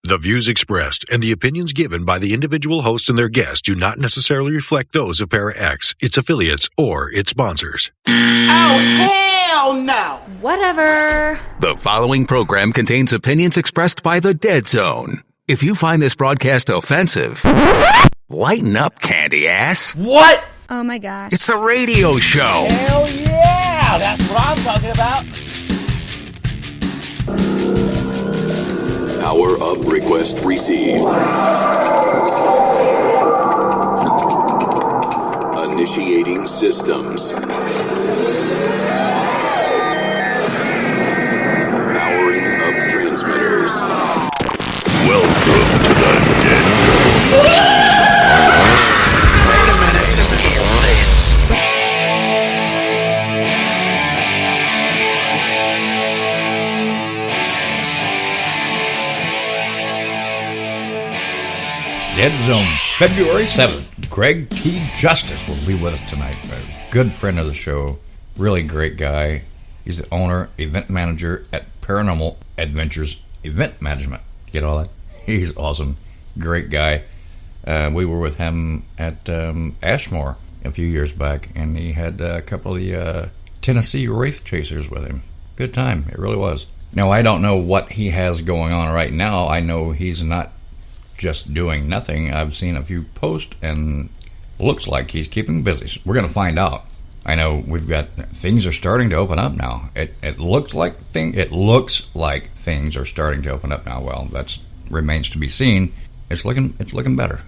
The views expressed and the opinions given by the individual host and their guests do not necessarily reflect those of ParaX, its affiliates, or its sponsors. Oh, hell no! Whatever. The following program contains opinions expressed by the Dead Zone. If you find this broadcast offensive, lighten up, candy ass. What? Oh my gosh. It's a radio show. Hell yeah! That's what I'm talking about. Power up request received. Initiating systems. Powering up transmitters. Welcome to the Dead Zone. Wait a minute. Kill this. Dead Zone, February 7th. Gregg T Justice will be with us tonight. A good friend of the show. Really great guy. He's the owner, event manager at Paranormal Adventurs Event Management. Get all that? He's awesome. Great guy. We were with him at Ashmore a few years back, and he had a couple of the Tennessee Wraith Chasers with him. Good time. It really was. Now, I don't know what he has going on right now. I know he's not just doing nothing. I've seen a few posts, and looks like he's keeping busy. We're going to find out. I know we've got things are starting to open up now. It looks like things are starting to open up now. Well, that remains to be seen. It's looking better.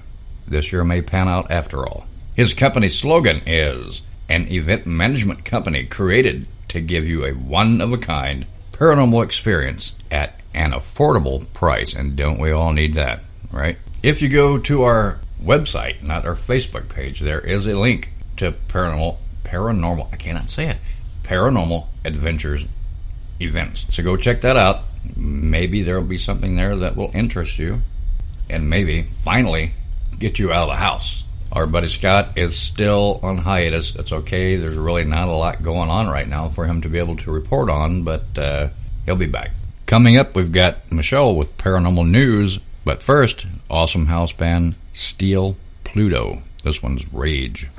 This year may pan out after all. His company's slogan is an event management company created to give you a one-of-a-kind paranormal experience at an affordable price. And don't we all need that, right? If you go to our website, not our Facebook page, there is a link to Paranormal Adventures Events. So go check that out. Maybe there will be something there that will interest you, and maybe finally get you out of the house. Our buddy Scott is still on hiatus. It's okay. There's really not a lot going on right now for him to be able to report on, but he'll be back. Coming up, we've got Michelle with Paranormal News. But first, awesome house band Steel Pluto. This one's Rage.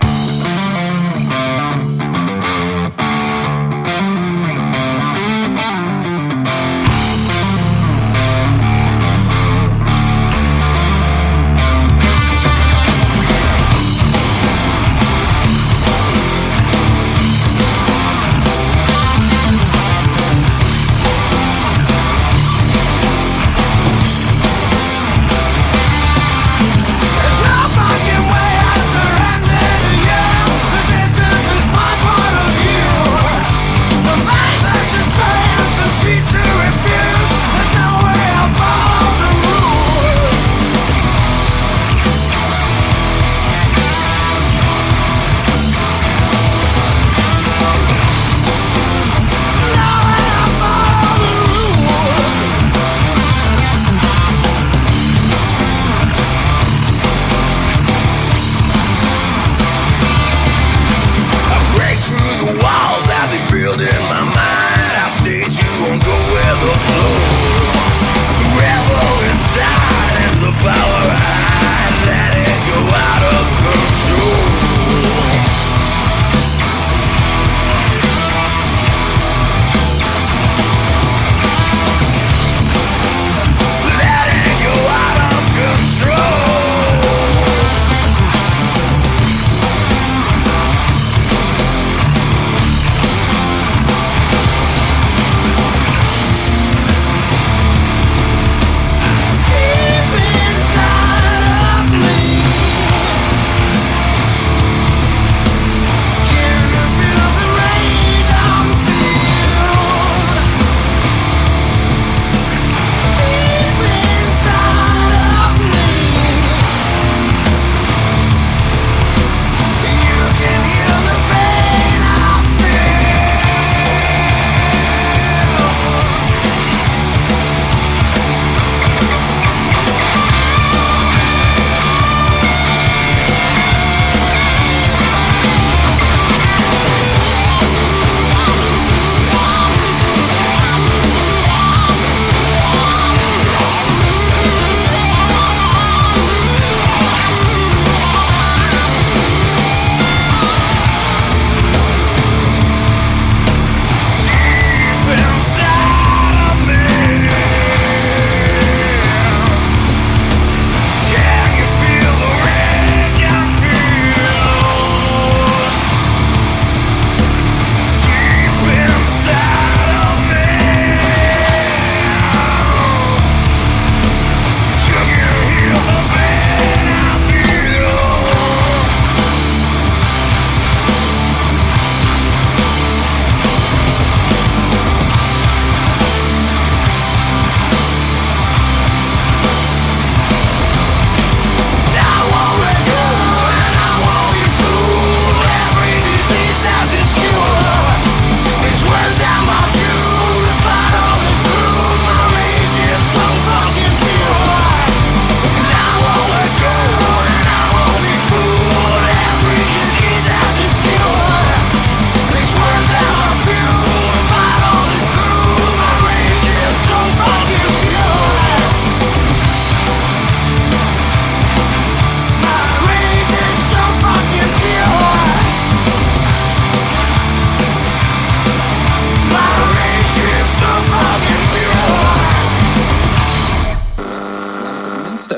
There's no fucking way I surrender to you.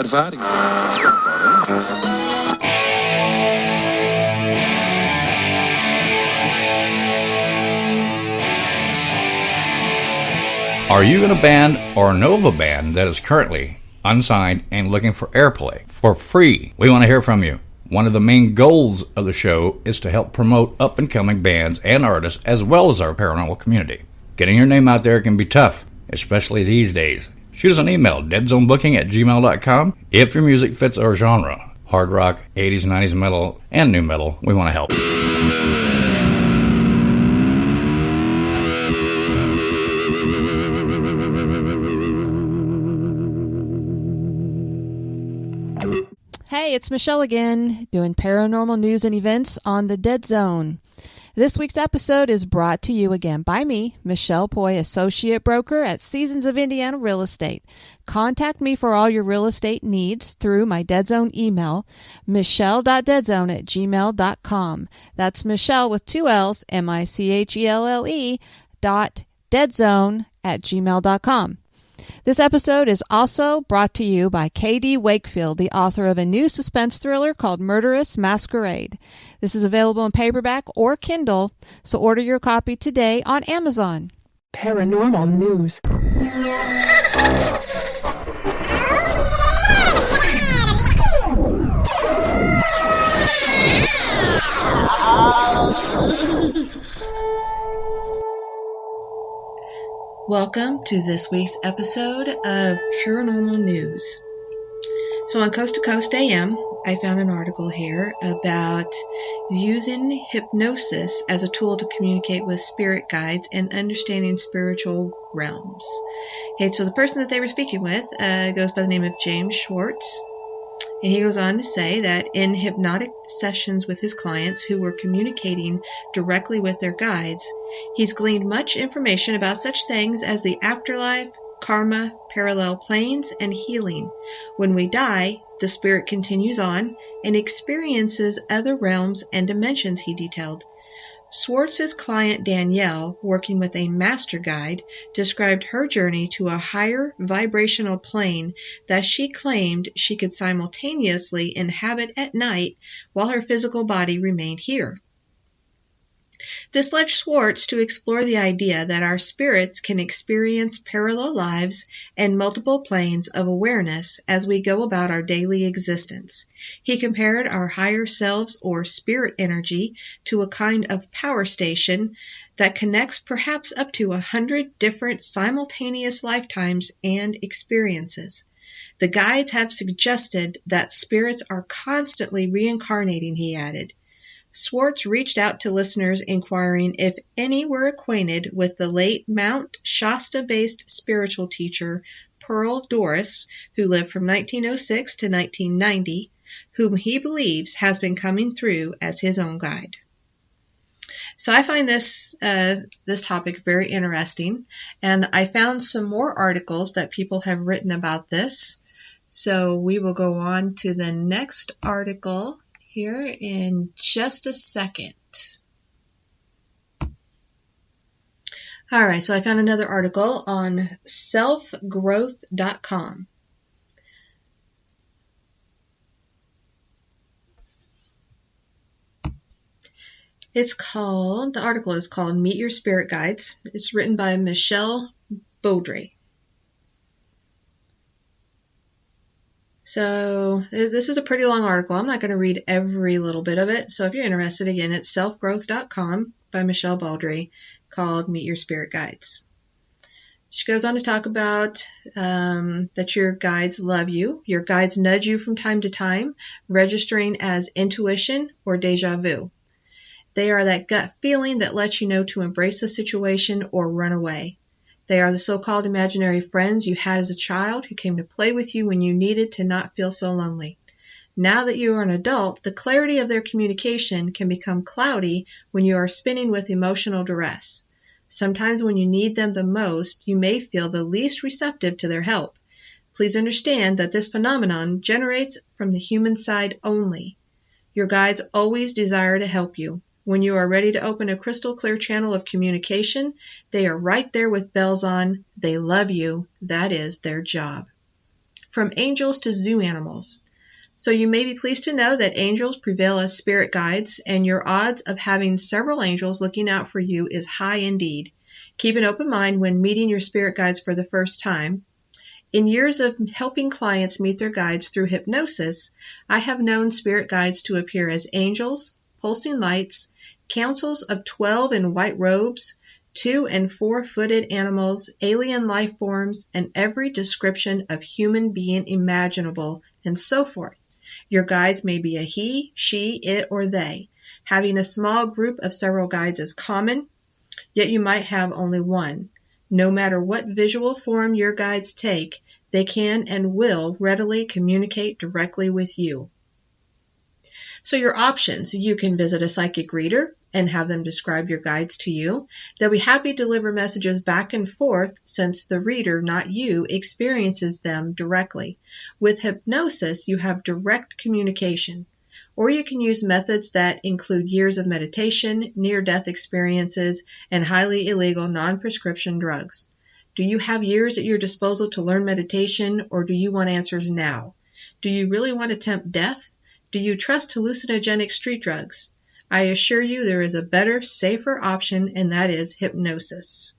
ervaring. Are you in a band or know of a band that is currently unsigned and looking for airplay for free? We want to hear from you. One of the main goals of the show is to help promote up-and-coming bands and artists as well as our paranormal community. Getting your name out there can be tough, especially these days. Shoot us an email, deadzonebooking@gmail.com. If your music fits our genre, hard rock, 80s, 90s metal, and new metal, we want to help. Hey, it's Michelle again, doing paranormal news and events on the Dead Zone. This week's episode is brought to you again by me, Michelle Poi, Associate Broker at Seasons of Indiana Real Estate. Contact me for all your real estate needs through my Dead Zone email, michelle.deadzone@gmail.com. That's Michelle with 2 L's, michelle.deadzone@gmail.com. This episode is also brought to you by K.D. Wakefield, the author of a new suspense thriller called Murderous Masquerade. This is available in paperback or Kindle, so order your copy today on Amazon. Paranormal news. Welcome to this week's episode of Paranormal News. So on Coast to Coast AM, I found an article here about using hypnosis as a tool to communicate with spirit guides and understanding spiritual realms. Okay, so the person that they were speaking with goes by the name of James Schwartz. And he goes on to say that in hypnotic sessions with his clients who were communicating directly with their guides, he's gleaned much information about such things as the afterlife, karma, parallel planes, and healing. When we die, the spirit continues on and experiences other realms and dimensions, he detailed. Schwartz's client Danielle, working with a master guide, described her journey to a higher vibrational plane that she claimed she could simultaneously inhabit at night while her physical body remained here. This led Schwartz to explore the idea that our spirits can experience parallel lives and multiple planes of awareness as we go about our daily existence. He compared our higher selves or spirit energy to a kind of power station that connects perhaps up to 100 different simultaneous lifetimes and experiences. The guides have suggested that spirits are constantly reincarnating, he added. Schwartz reached out to listeners inquiring if any were acquainted with the late Mount Shasta-based spiritual teacher Pearl Doris, who lived from 1906 to 1990, whom he believes has been coming through as his own guide. So I find this topic very interesting, and I found some more articles that people have written about this. So we will go on to the next article here in just a second. All right, so I found another article on selfgrowth.com. The article is called Meet Your Spirit Guides. It's written by Michelle Baudry. So this is a pretty long article. I'm not going to read every little bit of it. So if you're interested, again, it's selfgrowth.com by Michelle Baudry, called Meet Your Spirit Guides. She goes on to talk about that your guides love you. Your guides nudge you from time to time, registering as intuition or deja vu. They are that gut feeling that lets you know to embrace the situation or run away. They are the so-called imaginary friends you had as a child who came to play with you when you needed to not feel so lonely. Now that you are an adult, the clarity of their communication can become cloudy when you are spinning with emotional duress. Sometimes when you need them the most, you may feel the least receptive to their help. Please understand that this phenomenon generates from the human side only. Your guides always desire to help you. When you are ready to open a crystal clear channel of communication, they are right there with bells on. They love you. That is their job. from angels to zoo animals. So you may be pleased to know that angels prevail as spirit guides, and your odds of having several angels looking out for you is high indeed. Keep an open mind when meeting your spirit guides for the first time. In years of helping clients meet their guides through hypnosis, I have known spirit guides to appear as angels, pulsing lights, councils of 12 in white robes, 2- and 4-footed animals, alien life forms, and every description of human being imaginable, and so forth. Your guides may be a he, she, it, or they. Having a small group of several guides is common, yet you might have only one. No matter what visual form your guides take, they can and will readily communicate directly with you. So your options: you can visit a psychic reader and have them describe your guides to you. They'll be happy to deliver messages back and forth since the reader, not you, experiences them directly. With hypnosis, you have direct communication. Or you can use methods that include years of meditation, near-death experiences, and highly illegal non-prescription drugs. Do you have years at your disposal to learn meditation, or do you want answers now? Do you really want to tempt death? Do you trust hallucinogenic street drugs? I assure you there is a better, safer option, and that is hypnosis.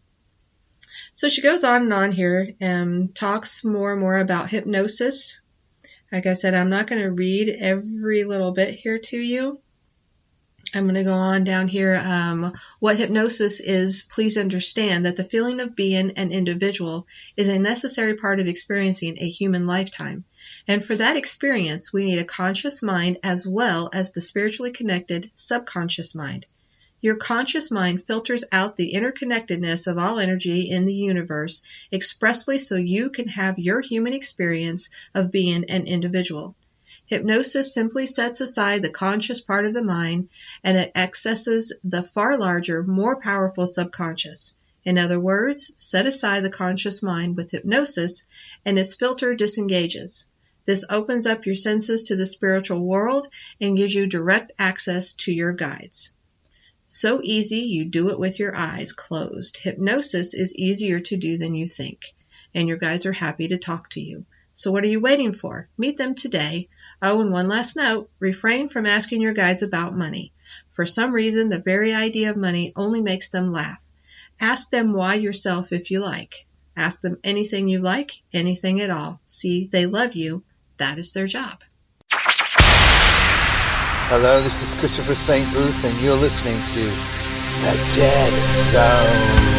So she goes on and on here and talks more and more about hypnosis. Like I said, I'm not going to read every little bit here to you. I'm going to go on down here. What hypnosis is, please understand that the feeling of being an individual is a necessary part of experiencing a human lifetime. And for that experience, we need a conscious mind as well as the spiritually connected subconscious mind. Your conscious mind filters out the interconnectedness of all energy in the universe expressly so you can have your human experience of being an individual. Hypnosis simply sets aside the conscious part of the mind and it accesses the far larger, more powerful subconscious. In other words, set aside the conscious mind with hypnosis and its filter disengages. This opens up your senses to the spiritual world and gives you direct access to your guides. So easy, you do it with your eyes closed. Hypnosis is easier to do than you think, and your guides are happy to talk to you. So what are you waiting for? Meet them today. Oh, and one last note, refrain from asking your guides about money. For some reason, the very idea of money only makes them laugh. Ask them why yourself if you like. Ask them anything you like, anything at all. See, they love you. That is their job. Hello, this is Christopher St. Booth, and you're listening to The Dead Zone.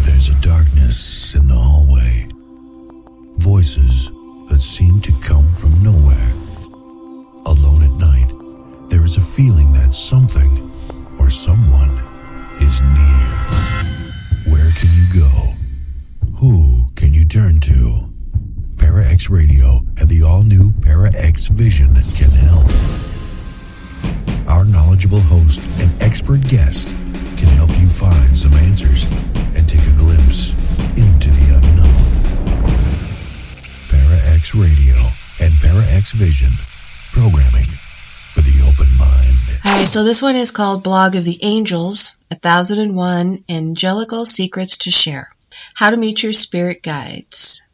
There's a darkness in the hallway. Voices that seem to come from nowhere. Alone at night, there is a feeling that something or someone is near. Where can you go? Who can you turn to? Para-X Radio and the all-new Para-X Vision can help. Our knowledgeable host and expert guest can help you find some answers and take a glimpse into the unknown. Para-X Radio and Para-X Vision, programming for the open mind. Hi, so this one is called Blog of the Angels, 1001 Angelical Secrets to Share. How to meet your spirit guides.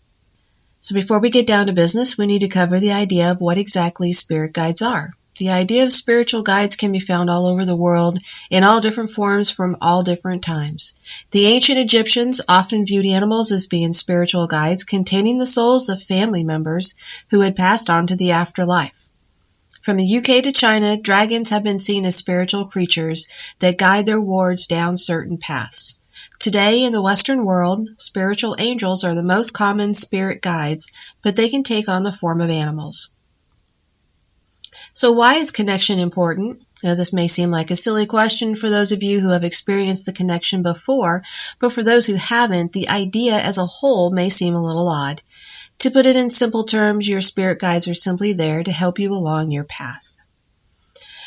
So before we get down to business, we need to cover the idea of what exactly spirit guides are. The idea of spiritual guides can be found all over the world in all different forms from all different times. The ancient Egyptians often viewed animals as being spiritual guides containing the souls of family members who had passed on to the afterlife. From the UK to China, dragons have been seen as spiritual creatures that guide their wards down certain paths. Today, in the Western world, spiritual angels are the most common spirit guides, but they can take on the form of animals. So why is connection important? Now, this may seem like a silly question for those of you who have experienced the connection before, but for those who haven't, the idea as a whole may seem a little odd. To put it in simple terms, your spirit guides are simply there to help you along your path.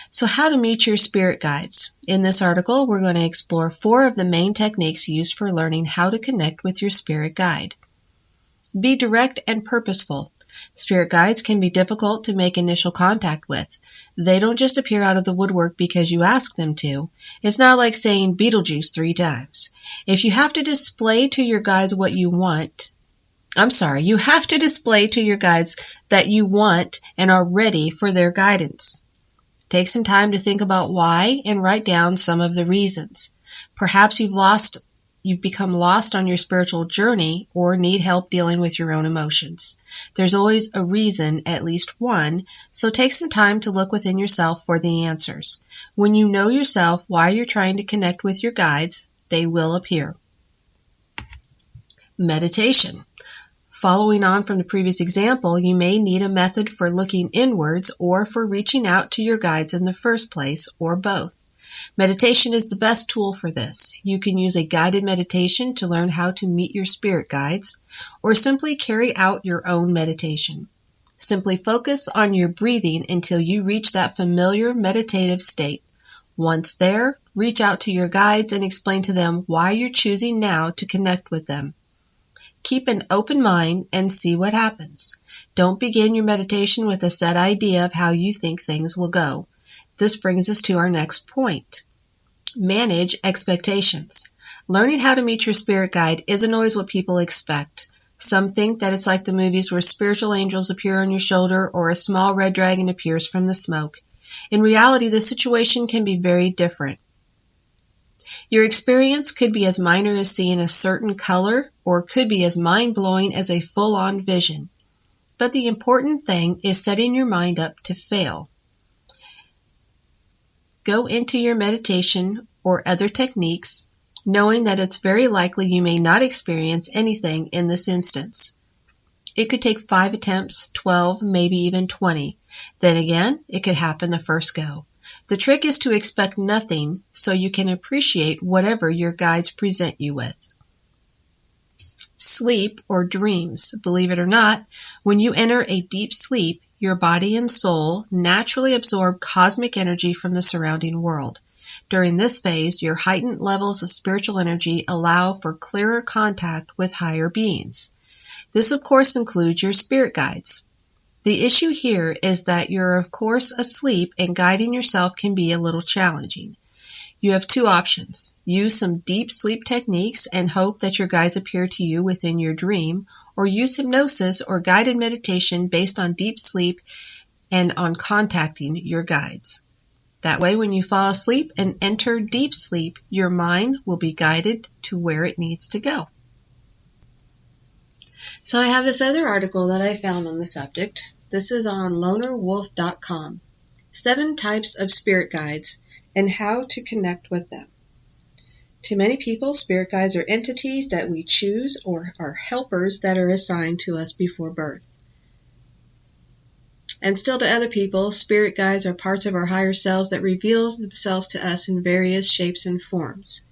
So how to meet your spirit guides? In this article, we're going to explore 4 of the main techniques used for learning how to connect with your spirit guide. Be direct and purposeful. Spirit guides can be difficult to make initial contact with. They don't just appear out of the woodwork because you ask them to. It's not like saying Beetlejuice 3 times. You have to display to your guides you have to display to your guides that you want and are ready for their guidance. Take some time to think about why and write down some of the reasons. Perhaps you've become lost on your spiritual journey or need help dealing with your own emotions. There's always a reason, at least one, so take some time to look within yourself for the answers. When you know yourself why you're trying to connect with your guides, they will appear. Meditation. Following on from the previous example, you may need a method for looking inwards or for reaching out to your guides in the first place, or both. Meditation is the best tool for this. You can use a guided meditation to learn how to meet your spirit guides, or simply carry out your own meditation. Simply focus on your breathing until you reach that familiar meditative state. Once there, reach out to your guides and explain to them why you're choosing now to connect with them. Keep an open mind and see what happens. Don't begin your meditation with a set idea of how you think things will go. This brings us to our next point. Manage expectations. Learning how to meet your spirit guide isn't always what people expect. Some think that it's like the movies where spiritual angels appear on your shoulder or a small red dragon appears from the smoke. In reality, the situation can be very different. Your experience could be as minor as seeing a certain color or could be as mind-blowing as a full-on vision. But the important thing is setting your mind up to fail. Go into your meditation or other techniques knowing that it's very likely you may not experience anything in this instance. It could take 5 attempts, 12, maybe even 20. Then again, it could happen the first go. The trick is to expect nothing so you can appreciate whatever your guides present you with. Sleep or dreams. Believe it or not, when you enter a deep sleep, your body and soul naturally absorb cosmic energy from the surrounding world. During this phase, your heightened levels of spiritual energy allow for clearer contact with higher beings. This, of course, includes your spirit guides. The issue here is that you're, of course, asleep and guiding yourself can be a little challenging. You have 2 options. Use some deep sleep techniques and hope that your guides appear to you within your dream, or use hypnosis or guided meditation based on deep sleep and on contacting your guides. That way, when you fall asleep and enter deep sleep, your mind will be guided to where it needs to go. So I have this other article that I found on the subject. This is on lonerwolf.com. 7 types of spirit guides and how to connect with them. To many people, spirit guides are entities that we choose or are helpers that are assigned to us before birth. And still to other people, spirit guides are parts of our higher selves that reveal themselves to us in various shapes and forms.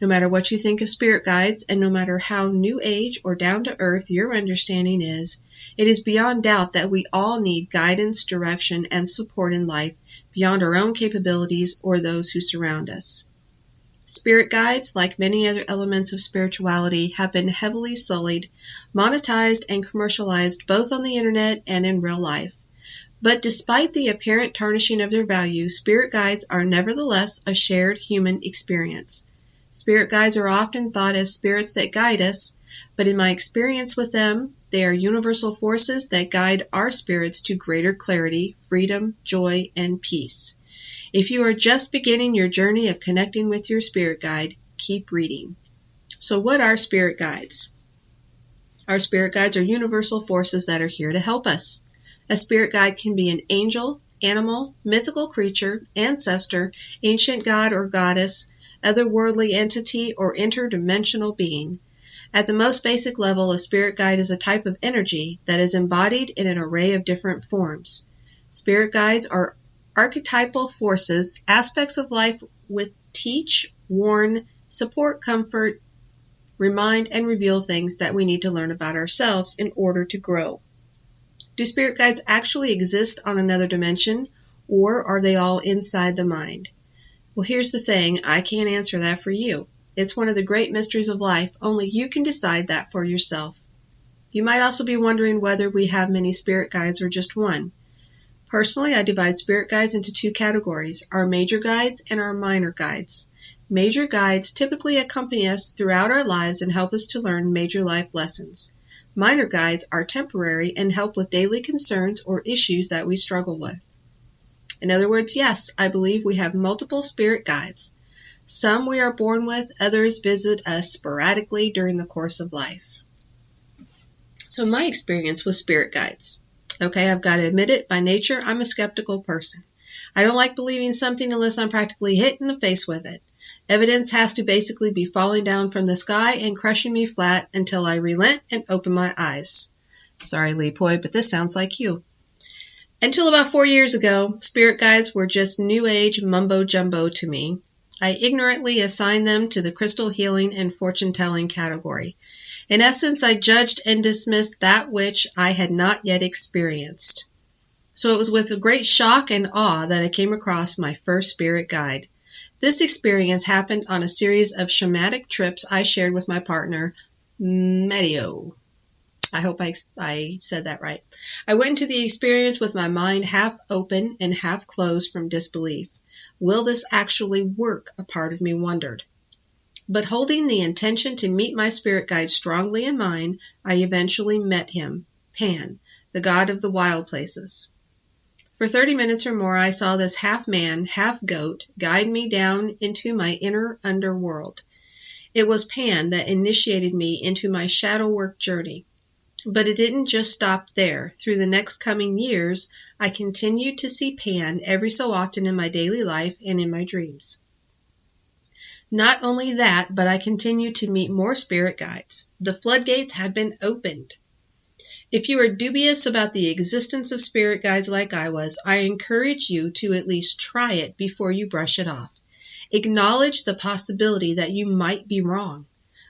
No matter what you think of spirit guides, and no matter how new age or down to earth your understanding is, it is beyond doubt that we all need guidance, direction, and support in life beyond our own capabilities or those who surround us. Spirit guides, like many other elements of spirituality, have been heavily sullied, monetized, and commercialized both on the internet and in real life. But despite the apparent tarnishing of their value, spirit guides are nevertheless a shared human experience. Spirit guides are often thought as spirits that guide us, but in my experience with them, they are universal forces that guide our spirits to greater clarity, freedom, joy, and peace. If you are just beginning your journey of connecting with your spirit guide, keep reading. So what are spirit guides? Our spirit guides are universal forces that are here to help us. A spirit guide can be an angel, animal, mythical creature, ancestor, ancient god or goddess, otherworldly entity, or interdimensional being. At the most basic level, a spirit guide is a type of energy that is embodied in an array of different forms. Spirit guides are archetypal forces, aspects of life with teach, warn, support, comfort, remind, and reveal things that we need to learn about ourselves in order to grow. Do spirit guides actually exist on another dimension, or are they all inside the mind? Well, here's the thing, I can't answer that for you. It's one of the great mysteries of life. Only you can decide that for yourself. You might also be wondering whether we have many spirit guides or just one. Personally, I divide spirit guides into two categories, our major guides and our minor guides. Major guides typically accompany us throughout our lives and help us to learn major life lessons. Minor guides are temporary and help with daily concerns or issues that we struggle with. In other words, yes, I believe we have multiple spirit guides. Some we are born with, others visit us sporadically during the course of life. So my experience with spirit guides. Okay, I've got to admit it, by nature, I'm a skeptical person. I don't like believing something unless I'm practically hit in the face with it. Evidence has to basically be falling down from the sky and crushing me flat until I relent and open my eyes. Sorry, Lee Poi, but this sounds like you. Until about 4 years ago, spirit guides were just new age mumbo-jumbo to me. I ignorantly assigned them to the crystal healing and fortune-telling category. In essence, I judged and dismissed that which I had not yet experienced. So it was with a great shock and awe that I came across my first spirit guide. This experience happened on a series of shamanic trips I shared with my partner, Mario. I hope I said that right. I went into the experience with my mind half open and half closed from disbelief. Will this actually work? A part of me wondered. But holding the intention to meet my spirit guide strongly in mind, I eventually met him, Pan, the god of the wild places. For 30 minutes or more, I saw this half-man, half-goat guide me down into my inner underworld. It was Pan that initiated me into my shadow work journey. But it didn't just stop there. Through the next coming years, I continued to see Pan every so often in my daily life and in my dreams. Not only that, but I continued to meet more spirit guides. The floodgates had been opened. If you are dubious about the existence of spirit guides like I was, I encourage you to at least try it before you brush it off. Acknowledge the possibility that you might be wrong.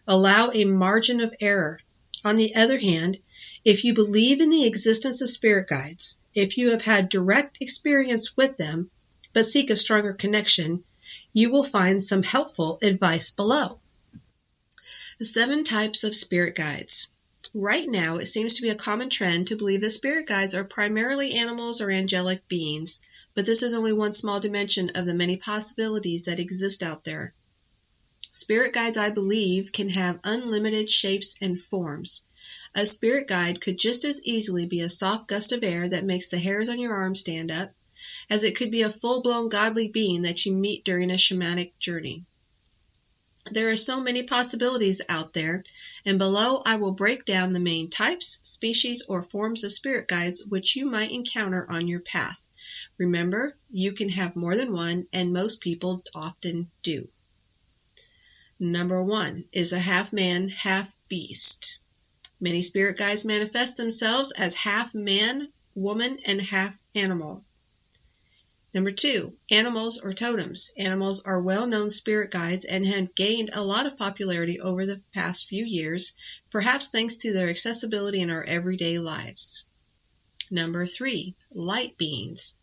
Allow a margin of error. On the other hand, if you believe in the existence of spirit guides, if you have had direct experience with them, but seek a stronger connection, you will find some helpful advice below. 7 types of spirit guides. Right now, it seems to be a common trend to believe that spirit guides are primarily animals or angelic beings, but this is only one small dimension of the many possibilities that exist out there. Spirit guides, I believe, can have unlimited shapes and forms. A spirit guide could just as easily be a soft gust of air that makes the hairs on your arm stand up, as it could be a full-blown godly being that you meet during a shamanic journey. There are so many possibilities out there, and below I will break down the main types, species, or forms of spirit guides which you might encounter on your path. Remember, you can have more than one, and most people often do. Number 1 is a half-man, half-beast. Many spirit guides manifest themselves as half-man, woman, and half-animal. Number 2, animals or totems. Animals are well-known spirit guides and have gained a lot of popularity over the past few years, perhaps thanks to their accessibility in our everyday lives. Number 3, light beings.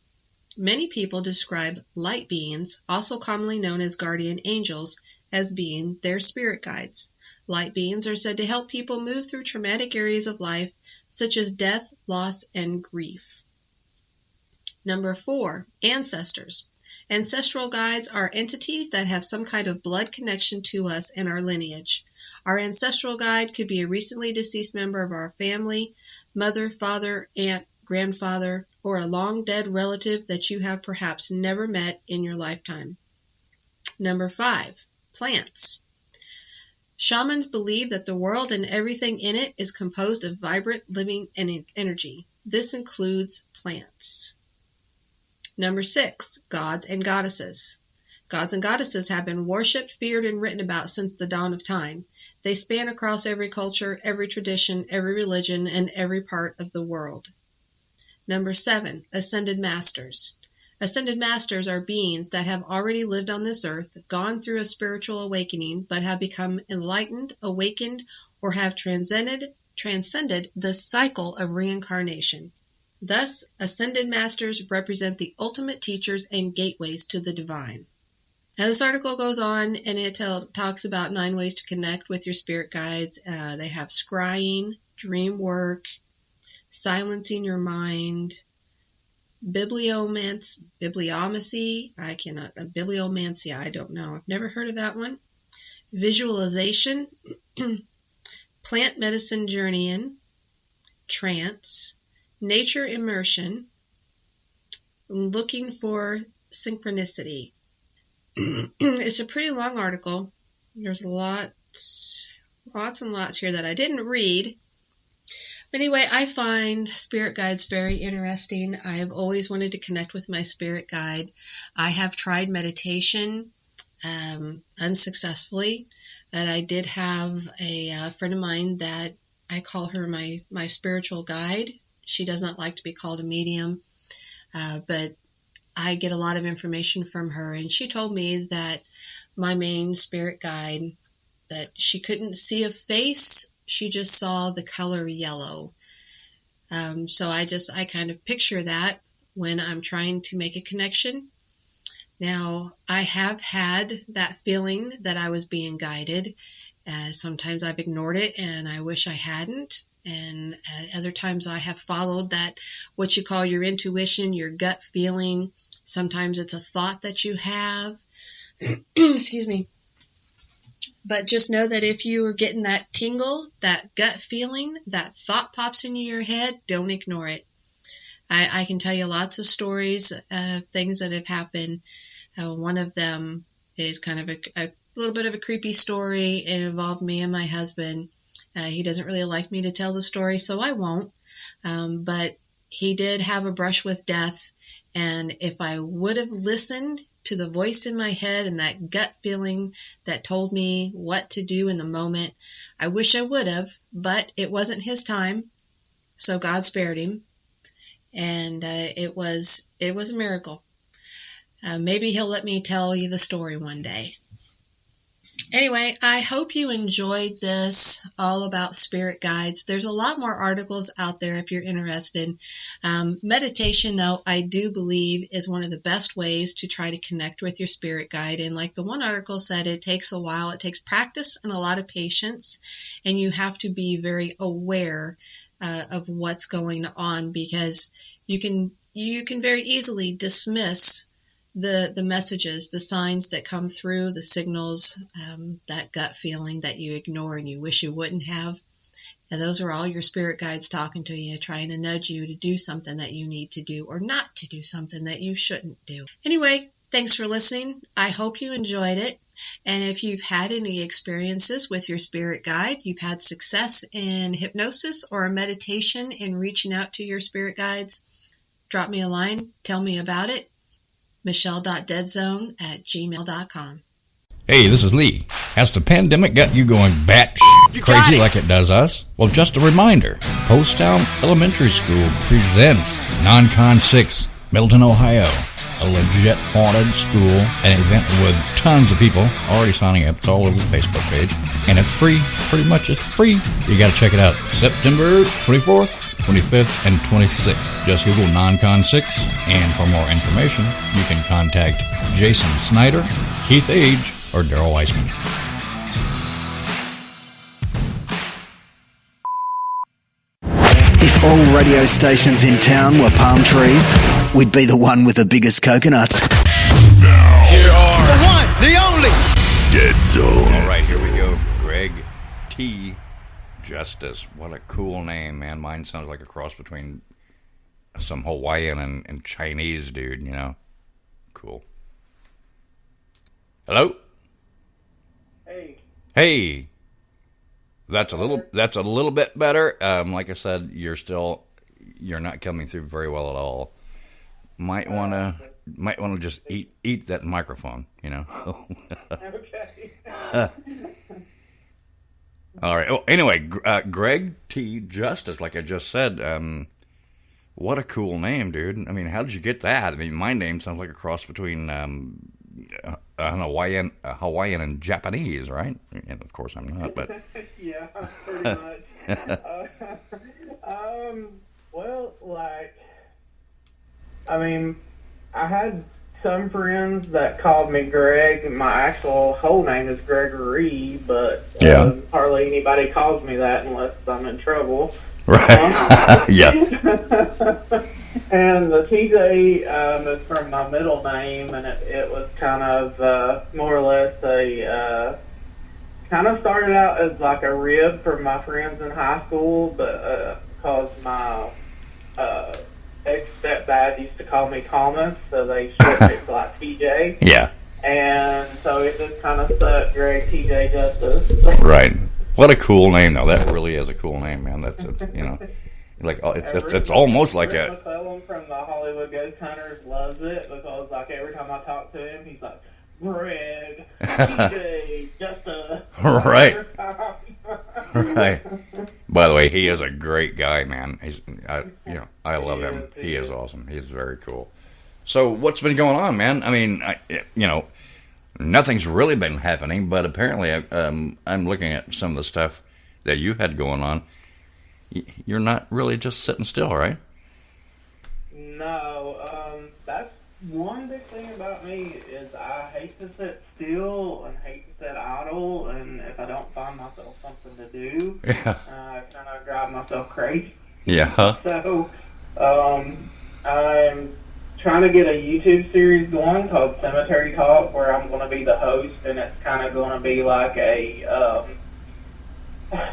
Many people describe light beings, also commonly known as guardian angels, as being their spirit guides. Light beings are said to help people move through traumatic areas of life, such as death, loss, and grief. Number 4, ancestors. Ancestral guides are entities that have some kind of blood connection to us and our lineage. Our ancestral guide could be a recently deceased member of our family, mother, father, aunt, grandfather, or a long-dead relative that you have perhaps never met in your lifetime. Number 5, plants. Shamans believe that the world and everything in it is composed of vibrant, living energy. This includes plants. Number 6, gods and goddesses. Gods and goddesses have been worshipped, feared, and written about since the dawn of time. They span across every culture, every tradition, every religion, and every part of the world. Number 7, ascended masters. Ascended masters are beings that have already lived on this earth, gone through a spiritual awakening, but have become enlightened, awakened, or have transcended the cycle of reincarnation. Thus, ascended masters represent the ultimate teachers and gateways to the divine. Now, this article goes on and it talks about 9 ways to connect with your spirit guides. They have scrying, dream work, silencing your mind, bibliomancy, bibliomancy, I don't know. I've never heard of that one. Visualization, plant medicine journeying, trance, nature immersion, looking for synchronicity. It's a pretty long article. There's lots and lots here that I didn't read. But anyway, I find spirit guides very interesting. I have always wanted to connect with my spirit guide. I have tried meditation unsuccessfully. And I did have a friend of mine that I call her my spiritual guide. She does not like to be called a medium, but I get a lot of information from her, and she told me that my main spirit guide, that she couldn't see a face, she just saw the color yellow. So I kind of picture that when I'm trying to make a connection. Now, I have had that feeling that I was being guided. Sometimes I've ignored it, and I wish I hadn't. And other times I have followed that, what you call your intuition, your gut feeling. Sometimes it's a thought that you have. Excuse me. But just know that if you are getting that tingle, that gut feeling, that thought pops into your head, don't ignore it. I can tell you lots of stories of things that have happened. One of them is kind of a little bit of a creepy story. It involved me and my husband. He doesn't really like me to tell the story, so I won't. But he did have a brush with death. And if I would have listened to the voice in my head and that gut feeling that told me what to do in the moment, I wish I would have, but it wasn't his time. So God spared him. And it was a miracle. Maybe he'll let me tell you the story one day. Anyway, I hope you enjoyed this all about spirit guides. There's a lot more articles out there if you're interested. Meditation, though, I do believe is one of the best ways to try to connect with your spirit guide. And like the one article said, it takes a while. It takes practice and a lot of patience. And you have to be very aware of what's going on, because you can very easily dismiss the messages, the signs that come through, the signals, that gut feeling that you ignore and you wish you wouldn't have. And those are all your spirit guides talking to you, trying to nudge you to do something that you need to do or not to do something that you shouldn't do. Anyway, thanks for listening. I hope you enjoyed it. And if you've had any experiences with your spirit guide, you've had success in hypnosis or meditation in reaching out to your spirit guides, drop me a line, tell me about it. Michelle.deadzone@gmail.com. Hey, this is Lee. Has the pandemic got you going batshit crazy like it does us? Well, just a reminder, Poasttown Elementary School presents Non-Con 6, Middleton, Ohio. A legit haunted school, an event with tons of people already signing up. It's all over the Facebook page. And it's free. Pretty much it's free. You got to check it out. September 24th, 25th, and 26th. Just Google Non-Con 6. And for more information, you can contact Jason Snyder, Keith Age, or Daryl Weissman. If all radio stations in town were palm trees, we'd be the one with the biggest coconuts. Now, here are the one, the only Dead Zone. All right, here we go. Gregg T Justice. What a cool name, man. Mine sounds like a cross between some Hawaiian and Chinese dude, you know. Cool. Hello? Hey. That's a little bit better. Like I said, you're not coming through very well at all. Might wanna just eat that microphone, you know. Okay. All right. Oh, anyway, Gregg T Justice, like I just said, what a cool name, dude. I mean, how did you get that? I mean, my name sounds like a cross between Hawaiian and Japanese, right? And of course, I'm not, but yeah, pretty much. Well, like, I mean, I had some friends that called me Greg. My actual whole name is Gregory, but hardly anybody calls me that unless I'm in trouble. Right. Yeah. And the TJ is from my middle name, and it was kind of more or less a kind of started out as like a rib for my friends in high school, but because my ex-stepdad used to call me Thomas, so they shortened it to like TJ. Yeah. And so it just kind of stuck, Gregg T Justice. Right. What a cool name, though. That really is a cool name, man. That's like it's almost like Rick a. McClellan from the Hollywood Ghost Hunters loves it because like every time I talk to him, he's like, Greg, TJ, Justice. Right. Right. By the way, he is a great guy, man. I love him. He is awesome. He's very cool. So, what's been going on, man? I mean, nothing's really been happening, but apparently, I'm looking at some of the stuff that you had going on. You're not really just sitting still, right? No, that's one big thing about me is I hate to sit still and hate to sit idle, and if I don't find myself something to do, I kind of drive myself crazy. Yeah. So, I'm trying to get a YouTube series going called Cemetery Talk, where I'm going to be the host, and it's kind of going to be like a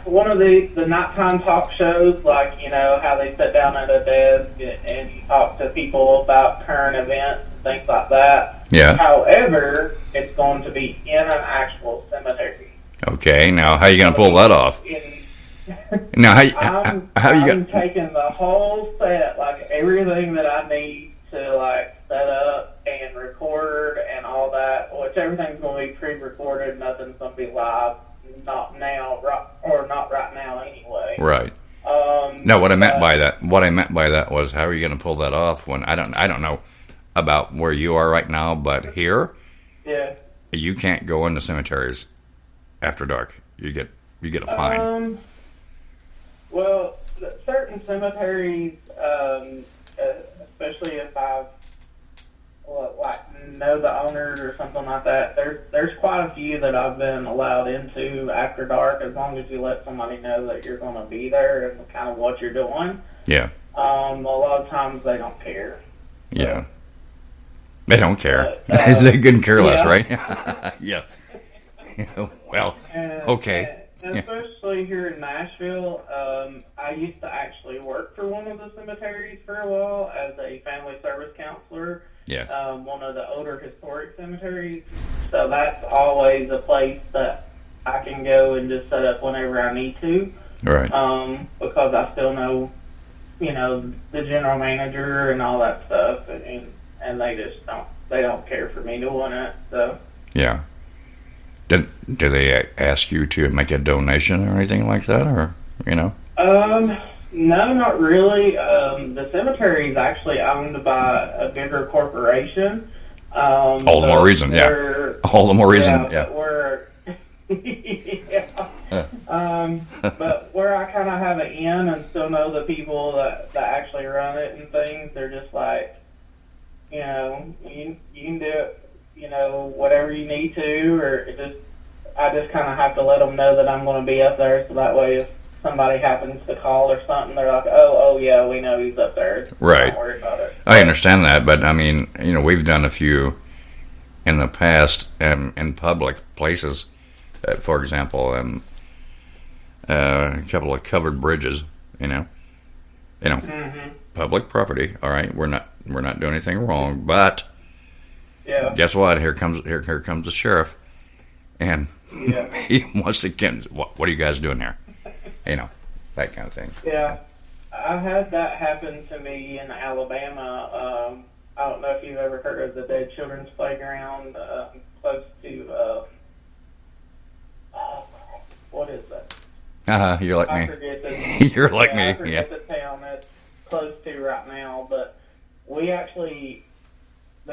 one of the nighttime talk shows, like, how they sit down at a desk and you talk to people about current events and things like that. Yeah. However, it's going to be in an actual cemetery. Okay, now how are you going to pull that off? Now, I'm taking the whole set, like everything that I need to like set up and record and all that, which everything's going to be pre-recorded, nothing's going to be live. Not now, or not right now anyway. Right. No, what I meant by that was, how are you going to pull that off when I don't know about where you are right now, but here, you can't go into cemeteries after dark. You get a fine. Well, certain cemeteries, especially if I've know the owners or something like that, there's quite a few that I've been allowed into after dark, as long as you let somebody know that you're going to be there and kind of what you're doing. Yeah. A lot of times they don't care. Yeah. They don't care. They couldn't care less, right? Yeah. Well, okay. And especially here in Nashville, I used to actually work for one of the cemeteries for a while as a family service counselor. Yeah. One of the older historic cemeteries. So that's always a place that I can go and just set up whenever I need to. Right. Because I still know, the general manager and all that stuff, and they just don't care for me doing it. So. Yeah. Do they ask you to make a donation or anything like that, or No, not really. The cemetery is actually owned by a bigger corporation. All the more reason, yeah. All the more reason, yeah. But where I kind of have an in and still know the people that actually run it and things, they're just like, you can do it, whatever you need to, or I just kind of have to let them know that I'm going to be up there, so that way if somebody happens to call or something, they're like, oh yeah, we know he's up there. Right. Don't worry about it. I understand that, but I mean, we've done a few in the past in public places. For example, a couple of covered bridges. Mm-hmm. Public property. All right, we're not doing anything wrong, but guess what? Here comes the sheriff, and he wants to get. What are you guys doing here? That kind of thing. Yeah, I had that happen to me in Alabama. I don't know if you've ever heard of the Dead Children's Playground close to, what is that? You're like I me. forget You're like me, I forget the town that's close to right now, but the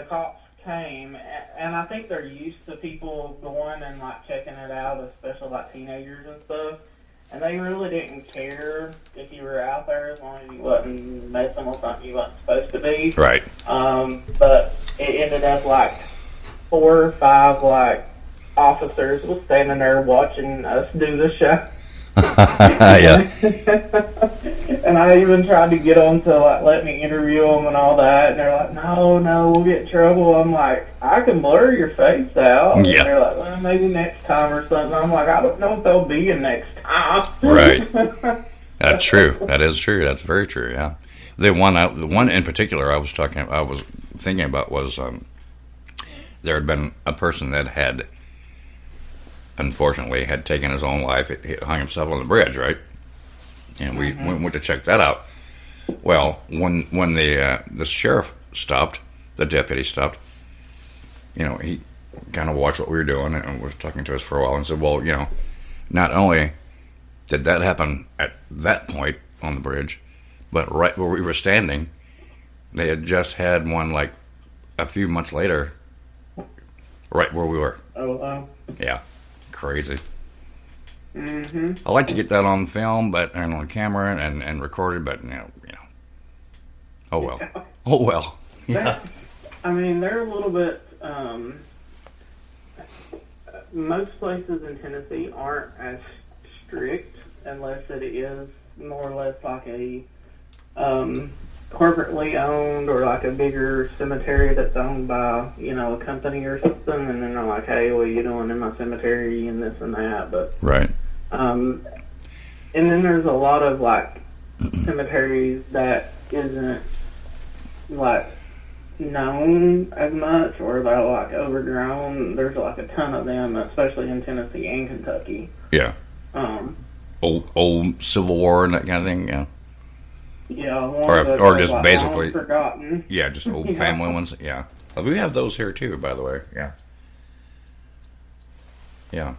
cops came, and I think they're used to people going and, checking it out, especially, teenagers and stuff. And they really didn't care if you were out there as long as you wasn't messing with something you wasn't supposed to be. Right. But it ended up like 4 or 5 like officers was standing there watching us do the show. Yeah. And I even tried to get them to like let me interview them and all that, and they're like, "No, we'll get in trouble." I'm like, "I can blur your face out." Yeah. And they're like, "Well, maybe next time or something." I'm like, "I don't know if there'll be a next time." Right. That's true. That is true. That's very true. Yeah. The one in particular I was thinking about was there had been a person that had, unfortunately, had taken his own life. He hung himself on the bridge, right? And we went to check that out. Well, when the sheriff stopped, the deputy stopped, he kind of watched what we were doing and was talking to us for a while and said, well, not only did that happen at that point on the bridge, but right where we were standing, they had just had one like a few months later, right where we were. Oh, wow. Yeah. Crazy. Mm-hmm. I like to get that on film, and on camera and recorded, but oh well. Oh well. Yeah. They're a little bit. Most places in Tennessee aren't as strict unless it is more or less like a corporately owned or like a bigger cemetery that's owned by a company or something, and then they're like, "Hey, what are you doing in my cemetery?" and this and that. But right. And then there's a lot of like cemeteries that isn't like known as much, or they're like overgrown. There's like a ton of them, especially in Tennessee and Kentucky. Yeah. Old Civil War and that kind of thing. Yeah. Yeah. Or just like basically forgotten. Yeah, just old family ones. Yeah. We have those here too, by the way. Yeah. Yeah.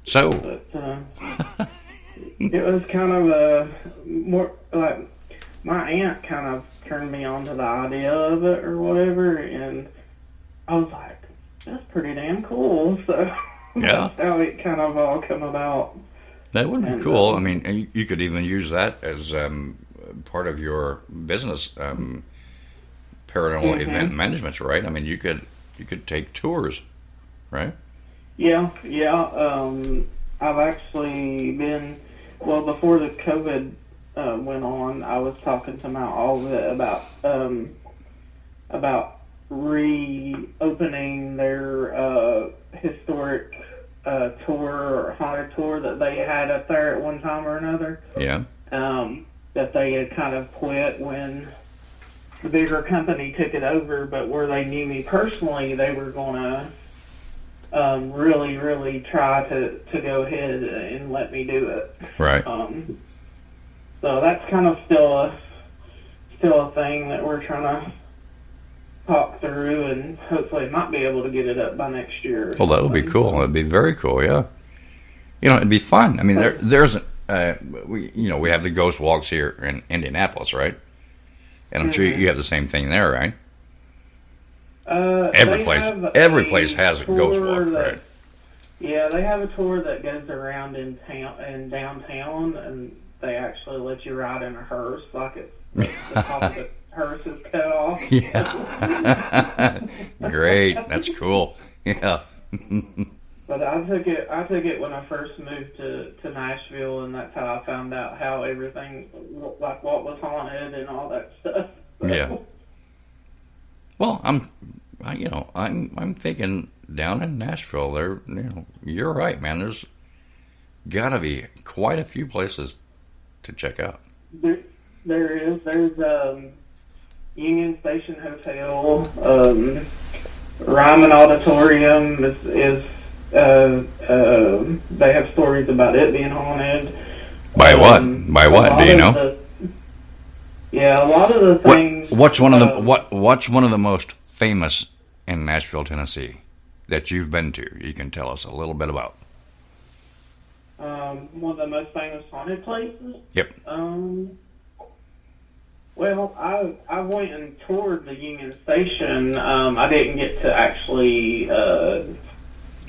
So. But, it was kind of a more like my aunt kind of turned me on to the idea of it or whatever, and I was like, that's pretty damn cool. So yeah, that's how it kind of all come about. That would be cool. You could even use that as part of your business, paranormal event management, right? You could take tours, right? Yeah. I've actually been, before the COVID went on, I was talking to my Alva about reopening their historic tour or haunted tour that they had up there at one time or another. Yeah. That they had kind of quit when the bigger company took it over, but where they knew me personally, they were going to really, really try to go ahead and let me do it. Right. So that's kind of still a thing that we're trying to talk through, and hopefully might be able to get it up by next year. Well, that would be cool. That'd be very cool. Yeah. It'd be fun. There's we have the ghost walks here in Indianapolis, right? And I'm sure you have the same thing there, right? Every place has a ghost walk, right? Yeah, they have a tour that goes around in downtown, and they actually let you ride in a hearse, like the top of the hearse is cut off. Yeah. Great. That's cool. Yeah. But I took it when I first moved to Nashville, and that's how I found out how everything, like what was haunted and all that stuff. So. Yeah. Well, I'm thinking down in Nashville there, you're right, man. There's got to be quite a few places to check out. There is. There's Union Station Hotel, Ryman Auditorium is they have stories about it being haunted. By what? Do you know? A lot of the things. What's one of the most famous in Nashville, Tennessee, that you've been to? You can tell us a little bit about. One of the most famous haunted places. Yep. Well, I went and toured the Union Station. I didn't get to actually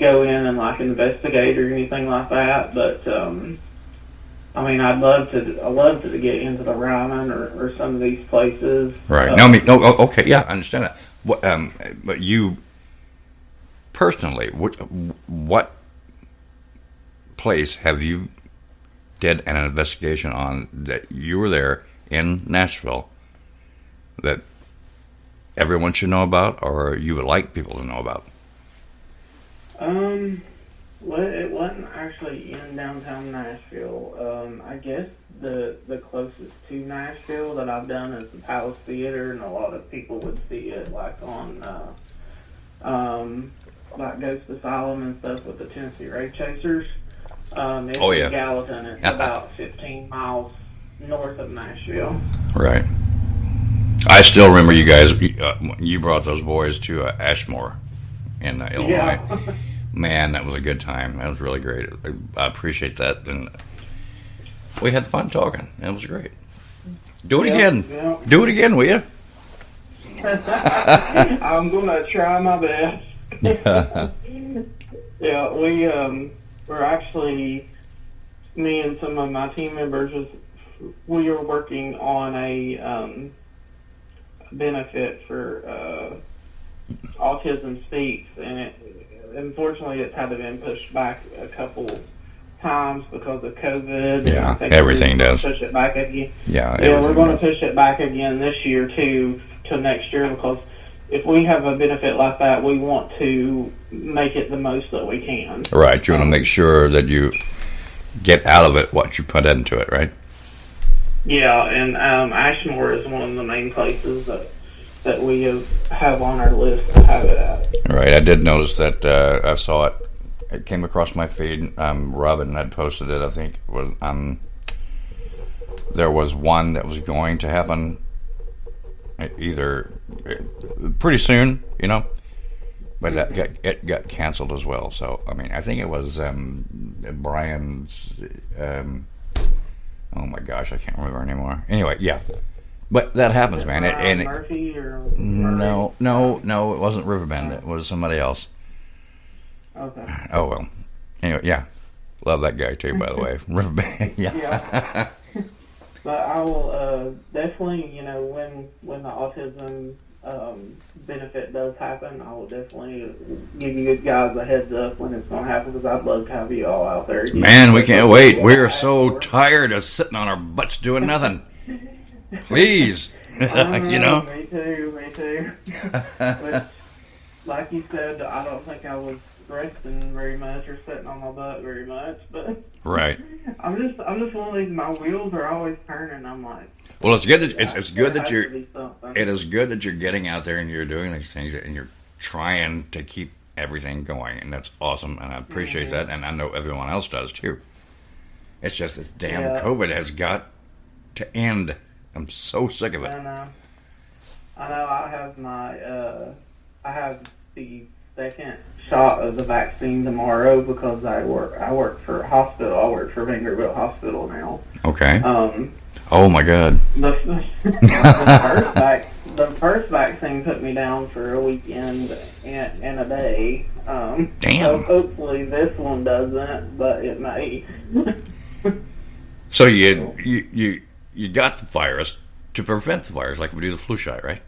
go in and like investigate or anything like that, but I mean, I'd love to get into the ramen or some of these places. Right. Okay, yeah, I understand that. What, but you personally, what place have you did an investigation on that you were there in Nashville that everyone should know about, or you would like people to know about? Well, it wasn't actually in downtown Nashville. I guess the closest to Nashville that I've done is the Palace Theater, and a lot of people would see it like on like Ghost Asylum and stuff with the Tennessee Ray Chasers. It's in Gallatin. It's about 15 miles north of Nashville. Right. I still remember you guys. You brought those boys to Ashmore in Illinois. Yeah. Man, that was a good time. That was really great. I appreciate that, and we had fun talking. It was great. Do it again. Yeah. Do it again, will you? I'm gonna try my best. Yeah, we're actually, me and some of my team members, we were working on a benefit for Autism Speaks, and unfortunately it's had to been pushed back a couple times because of COVID. Yeah, everything does. Push it back again. Yeah, we're going to push it back again this year too, to next year, because if we have a benefit like that, we want to make it the most that we can. Right, you want to make sure that you get out of it what you put into it, right? Yeah, and Ashmore is one of the main places that we have on our list to have it at. Right, I did notice that. I saw it. It came across my feed. Robin had posted it. I think it was. There was one that was going to happen either pretty soon, but it got canceled as well. So I mean, I think it was Brian's. Oh my gosh, I can't remember anymore. Anyway, yeah. But that happens, man. Murphy or no, it wasn't Riverbend. It was somebody else. Okay. Oh well. Anyway, yeah, love that guy too. By the way, Riverbend. Yeah. But I will definitely, when the autism benefit does happen, I will definitely give you guys a heads up when it's going to happen, because I'd love to have you all out there. Man, we can't wait. We are so tired of sitting on our butts doing nothing. Please. Me too. Which, like you said, I don't think I was resting very much or sitting on my butt very much, but right. I'm just one of these. My wheels are always turning. I'm like, well, it's good that it's good that you're. It is good that you're getting out there and you're doing these things and you're trying to keep everything going, and that's awesome. And I appreciate that, and I know everyone else does too. It's just this damn COVID has got to end. I'm so sick of it. I know. I have the second shot of the vaccine tomorrow because I work for a hospital. I work for Vanderbilt Hospital now. Okay. Oh my God. The first vaccine put me down for a weekend and a day. Damn. So hopefully this one doesn't, but it may. So you got the virus to prevent the virus, like we do the flu shot, right?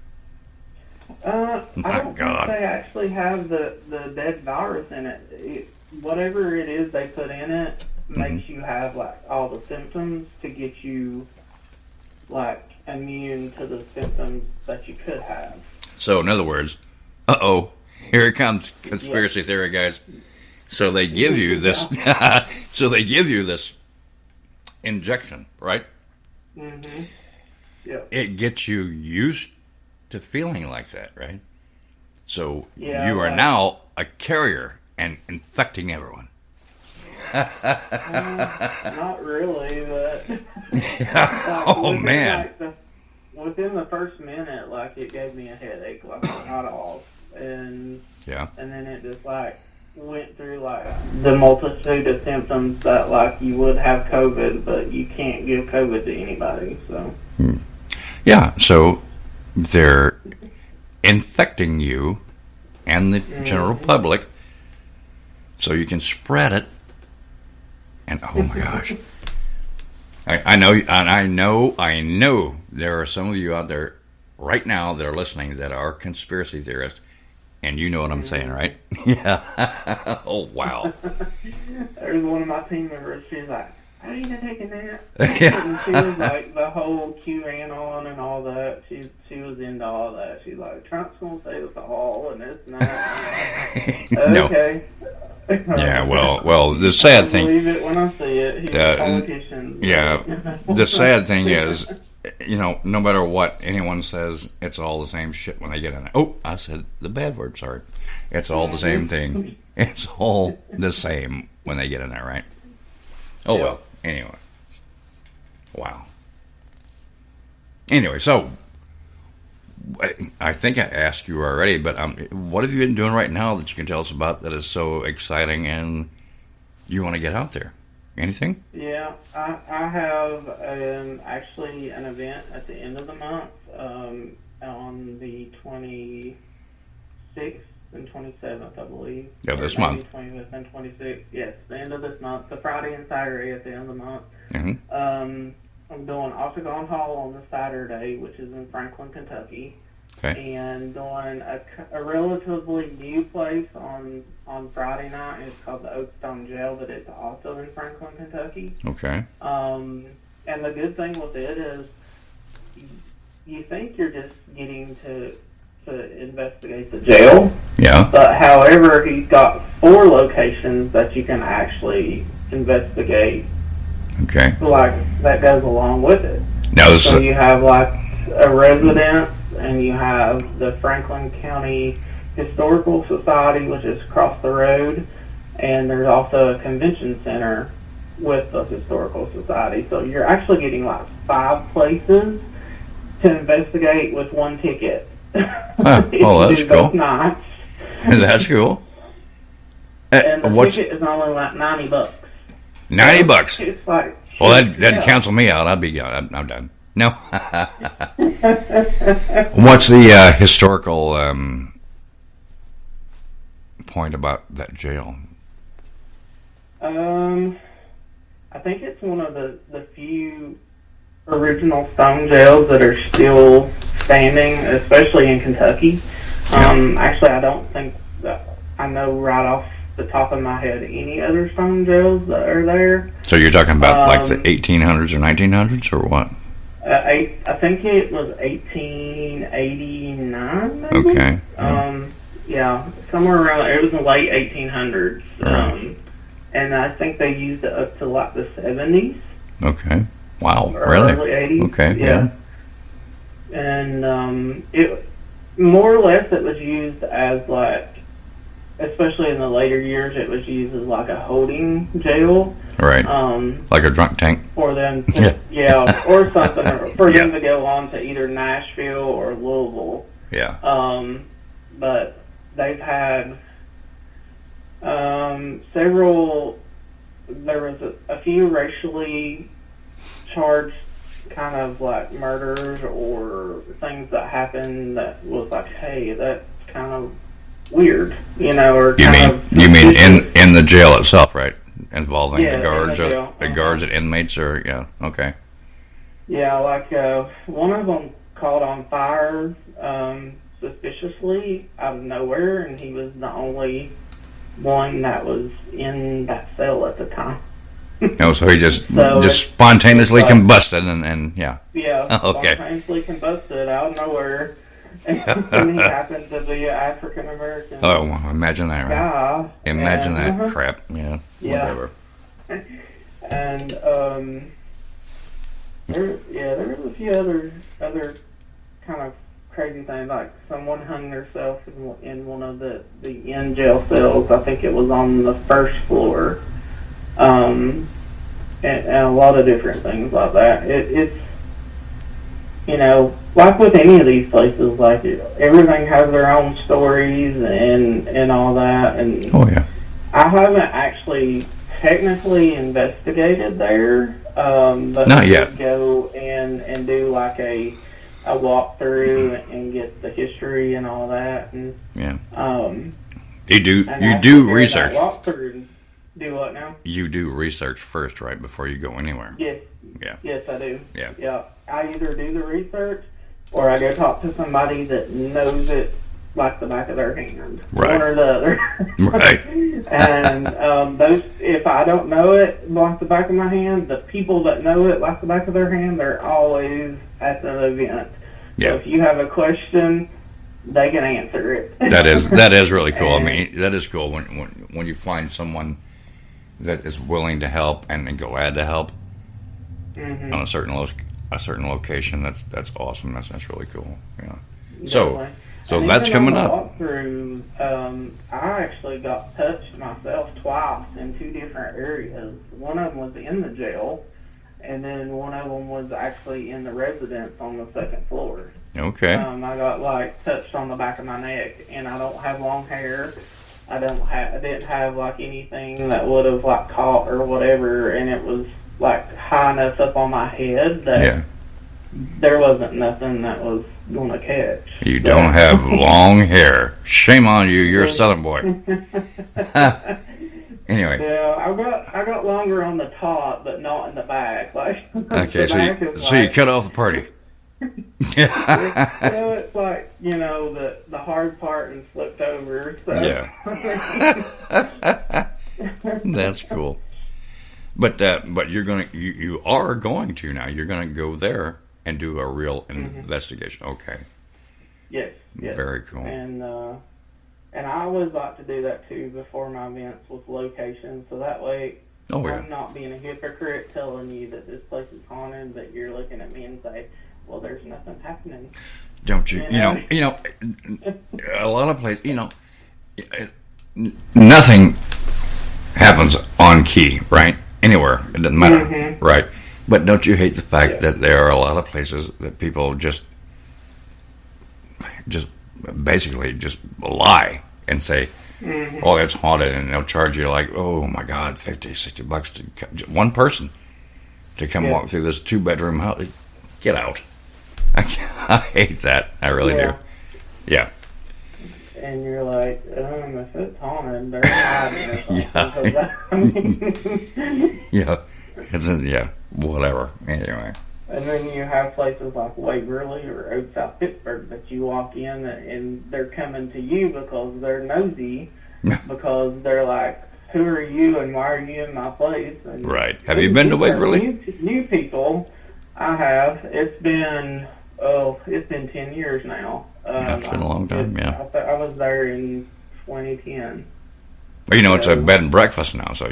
I don't think they actually have the dead virus in it. Whatever it is they put in it makes you have like all the symptoms to get you like immune to the symptoms that you could have. So in other words, here it comes, conspiracy theory, guys. So they give you this. So they give you this injection, right? Mm-hmm. Yeah. It gets you used to feeling like that, right? So you are now a carrier and infecting everyone. Not really, but man! Within the first minute, like it gave me a headache, like not off, and then it just like went through like the multitude of symptoms that like you would have COVID, but you can't give COVID to anybody. So yeah, so they're infecting you and the general public so you can spread it. And oh my gosh, I know there are some of you out there right now that are listening that are conspiracy theorists, and you know what I'm saying, right? Yeah. Oh wow. There's one of my team members. She's like, "I need to take a nap." And she was like the whole QAnon and all that. She was into all that. She's like, "Trump's gonna save us all," and this and that. No. Okay. Yeah, well, the sad thing. I believe it when I see it. He's a politician. Yeah, the sad thing is, no matter what anyone says, it's all the same shit when they get in there. Oh, I said the bad word. Sorry. It's all the same thing. It's all the same when they get in there, right? Oh well. Anyway. Wow. Anyway, so I think I asked you already, but what have you been doing right now that you can tell us about that is so exciting and you want to get out there? Anything? Yeah, I have actually an event at the end of the month on the 26th and 27th, I believe. Yeah, this month. 25th and 26th. Yes, the end of this month. The Friday and Saturday at the end of the month. Mm-hmm. I'm doing Octagon Hall on the Saturday, which is in Franklin, Kentucky. Okay. And doing a relatively new place on Friday night. It's called the Oakstone Jail, but it's also in Franklin, Kentucky. Okay. And the good thing with it is you think you're just getting to investigate the jail. Yeah. But however, he's got 4 locations that you can actually investigate. Okay. Like, that goes along with it. Now, so you have, like, a residence, and you have the Franklin County Historical Society, which is across the road, and there's also a convention center with the Historical Society. So you're actually getting, like, 5 places to investigate with 1 ticket. Oh, that's cool. Nights. That's cool. And the ticket is only like $90. $90. It's like, well, that'd cancel me out. I'd be gone. I'm done. No. What's the historical point about that jail? I think it's one of the few original stone jails that are still standing, especially in Kentucky. Actually, I don't think that I know right off the top of my head any other stone jails that are there. So you're talking about like the 1800s or 1900s or what? I think it was 1889, maybe? Okay. Yeah, somewhere around there. It was in the late 1800s. Right. And I think they used it up to like the 70s. Okay. Wow, really? Early 80s. Okay, yeah. And it more or less it was used as like, especially in the later years, it was used as like a holding jail. Right. Like a drunk tank. For them to, or something, for them to go on to either Nashville or Louisville. Yeah. But they've had several, there was a few racially charged kind of like murders or things that happened that was like, hey, that's kind of weird, or you mean in the jail itself, right? Involving the guards or the guards and inmates, or okay. Yeah, like one of them caught on fire suspiciously out of nowhere, and he was the only one that was in that cell at the time. Oh, so he just spontaneously combusted and yeah. Yeah, okay. Spontaneously combusted out of nowhere. And he happened to be an African American. Oh, imagine that, right? Yeah. Imagine that crap. Yeah. Whatever. And there was a few other kind of crazy things, like someone hung themselves in one of the in jail cells. I think it was on the first floor. And a lot of different things like that. It's like with any of these places, like everything has their own stories and all that. And I haven't actually technically investigated there, but not I yet. did go and do like a walkthrough and get the history and all that. And yeah. You do research. Do what now? You do research first, right, before you go anywhere. Yes. Yeah. Yes, I do. Yeah. I either do the research or I go talk to somebody that knows it like the back of their hand. Right. One or the other. Right. And those, if I don't know it like the back of my hand, the people that know it like the back of their hand, they're always at the event. Yeah. So if you have a question, they can answer it. That is really cool. I mean, that is cool when you find someone that is willing to help and glad to help on a certain location. That's awesome. That's really cool. Yeah. So that's coming up. Through, I actually got touched myself twice in 2 different areas. One of them was in the jail, and then one of them was actually in the residence on the 2nd floor. Okay. I got touched on the back of my neck, and I don't have long hair. I didn't have anything that would have caught or whatever, and it was high enough up on my head that there wasn't nothing that was gonna catch. You don't have long hair. Shame on you. You're a Southern boy. Anyway. Yeah, I got longer on the top, but not in the back. Okay, so you cut off the party. It's the hard part and flipped over. So. Yeah. That's cool. But you are going to now. You're gonna go there and do a real investigation. Okay. Yes. Very cool. And I always like to do that too before my events with locations, so that way I'm not being a hypocrite telling you that this place is haunted, but you're looking at me and say, well, there's nothing happening. Don't you? You know, a lot of places, nothing happens on key, right? Anywhere. It doesn't matter, right? But don't you hate the fact that there are a lot of places that people just basically just lie and say, oh, it's haunted, and they'll charge you oh my God, $50, $60 to one person to come walk through this 2-bedroom house. Get out. I hate that. I really do. Yeah. And you're like, if it's haunted, they're hiding. Yeah, whatever. Anyway. And then you have places like Waverly or Oak South Pittsburgh that you walk in and they're coming to you because they're nosy, because they're like, who are you and why are you in my place? And right. Have you been to Waverly? New people. I have. It's been 10 years now. That's been a long time, I was there in 2010. Well, it's a bed and breakfast now, so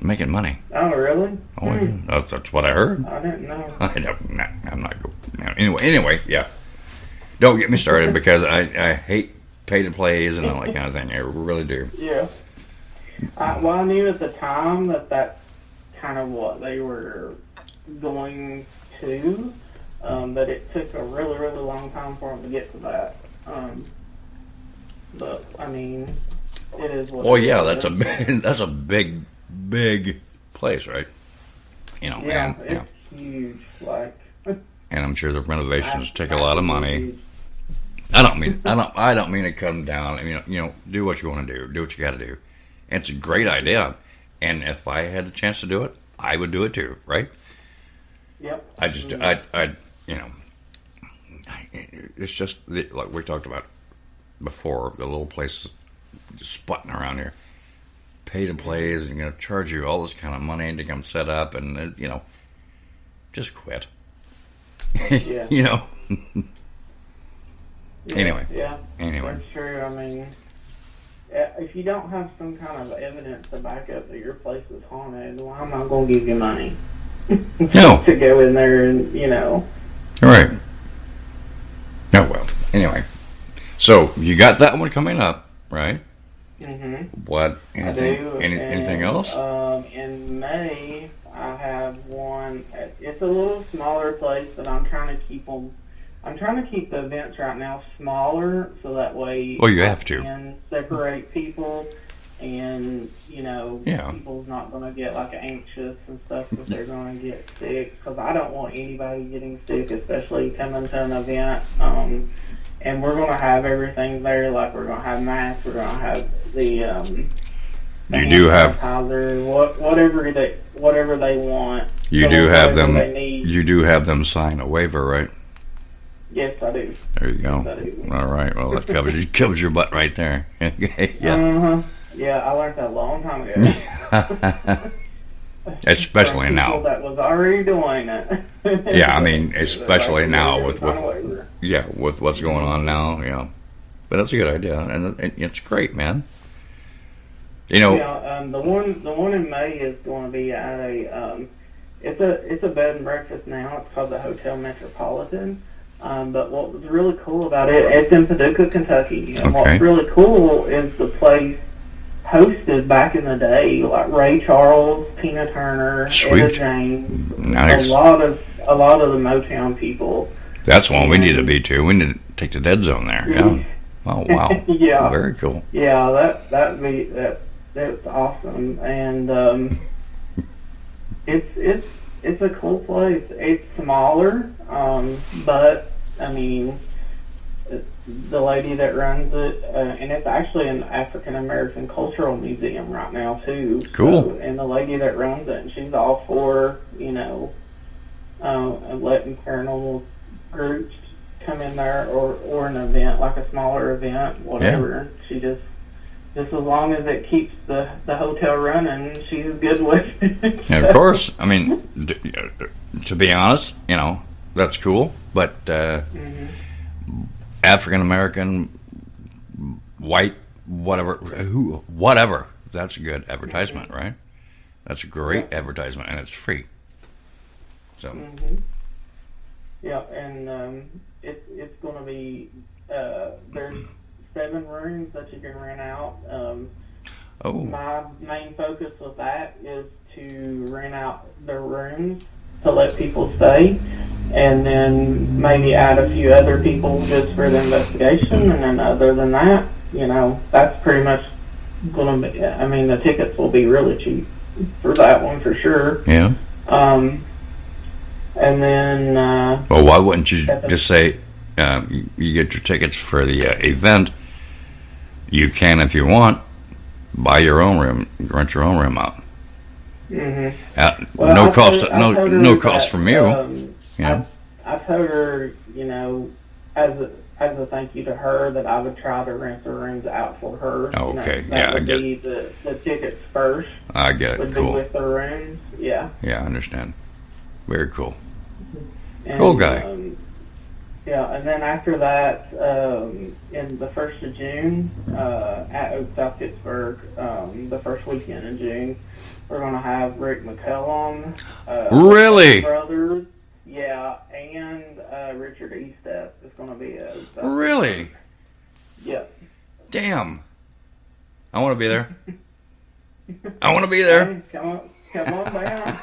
making money. Oh, really? Oh, yeah. That's what I heard. I didn't know. I'm not going. Anyway, yeah. Don't get me started because I hate pay to plays and all that kind of thing. I really do. Yeah. I knew at the time that's kind of what they were going to, but it took a really, really long time for them to get to that. But I mean, it is what. Oh yeah, that's a big place, right? It's huge. And I'm sure the renovations take a lot of money. I don't mean to come down. Do what you want to do. Do what you got to do. And it's a great idea. And if I had the chance to do it, I would do it too, right? Yep. It's just like we talked about before, the little places just sputting around here. Pay to plays and charge you all this kind of money to come set up and just quit. Yeah. Anyway. Yeah. Anyway. That's true. I mean, if you don't have some kind of evidence to back up that your place is haunted, why am I going to give you money? No. To go in there and, All right. Oh, well. Anyway. So, you got that one coming up, right? Mm-hmm. What? Anything? I do. Anything else? In May, I have one. It's a little smaller place, but I'm trying to keep them. I'm trying to keep the events right now smaller, so that way. Well, you have to. Can separate people, and people's not going to get anxious and stuff if they're going to get sick. Because I don't want anybody getting sick, especially coming to an event. and we're going to have everything there. Like we're going to have masks. We're going to have the you do have whatever they want. You do have them. They need. You do have them sign a waiver, right? Yes, I do. There you go. Yes, I do. All right. Well, that covers your butt right there. Yeah. Yeah, I learned that a long time ago. Especially now. That was already doing it. Yeah, I mean, especially now with what's going on now. Yeah, but that's a good idea, and it's great, man. You know. Yeah, the one in May is going to be at a it's a bed and breakfast now. It's called the Hotel Metropolitan. But what was really cool about it, it's in Paducah, Kentucky. And what's really cool is the place hosted back in the day, like Ray Charles, Tina Turner, Etta James, nice. a lot of the Motown people. That's one we need to be too. We need to take the Dead Zone there. Yeah. Oh wow. Yeah. Very cool. Yeah, that's awesome, and it's a cool place. It's smaller, but I mean, the lady that runs it, and it's actually an African American cultural museum right now too. Cool. So, and the lady that runs it, and she's all for letting paranormal groups come in there or an event like a smaller event, whatever. Yeah. She just as long as it keeps the hotel running, she's good with it. Yeah, of course. I mean, to be honest, that's cool. But African American, white, whatever. That's a good advertisement, right? That's a great advertisement, and it's free. So. Yeah, and it's going to be there's 7 rooms that you can rent out. My main focus with that is to rent out the rooms to let people stay, and then maybe add a few other people just for the investigation. And then other than that, that's pretty much going to be. I mean, the tickets will be really cheap for that one for sure. Yeah. And then. Well, why wouldn't you just say you get your tickets for the event? You can, if you want, buy your own room, rent your own room out. Mm-hmm. No cost from you. I told her, as a thank you to her, that I would try to rent the rooms out for her. Okay, that I get it. The tickets first. I get it. Would Cool. be with the rooms. Yeah. Yeah, I understand. Very cool. And, cool guy. Yeah, and then after that, in the 1st of June, at Oak South Pittsburgh, the first weekend in June, we're going to have Rick McCallum. Really? Brothers. Yeah, and Richard Estep is going to be a... Really? Yeah. Damn. I want to be there. I want to be there. Come on down.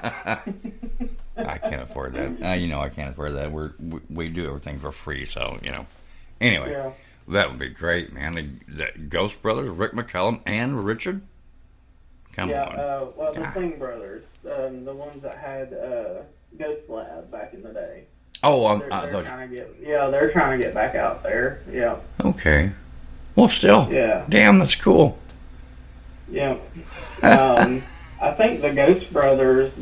I can't afford that. I can't afford that. We do everything for free, so Anyway, that would be great, man. The Ghost Brothers, Rick McCallum and Richard. Come on. Well, the Singh brothers, the ones that had Ghost Lab back in the day. Oh, they're trying to get back out there. Yeah. Okay. Well, still. Yeah. Damn, that's cool. Yeah. I think the Ghost Brothers,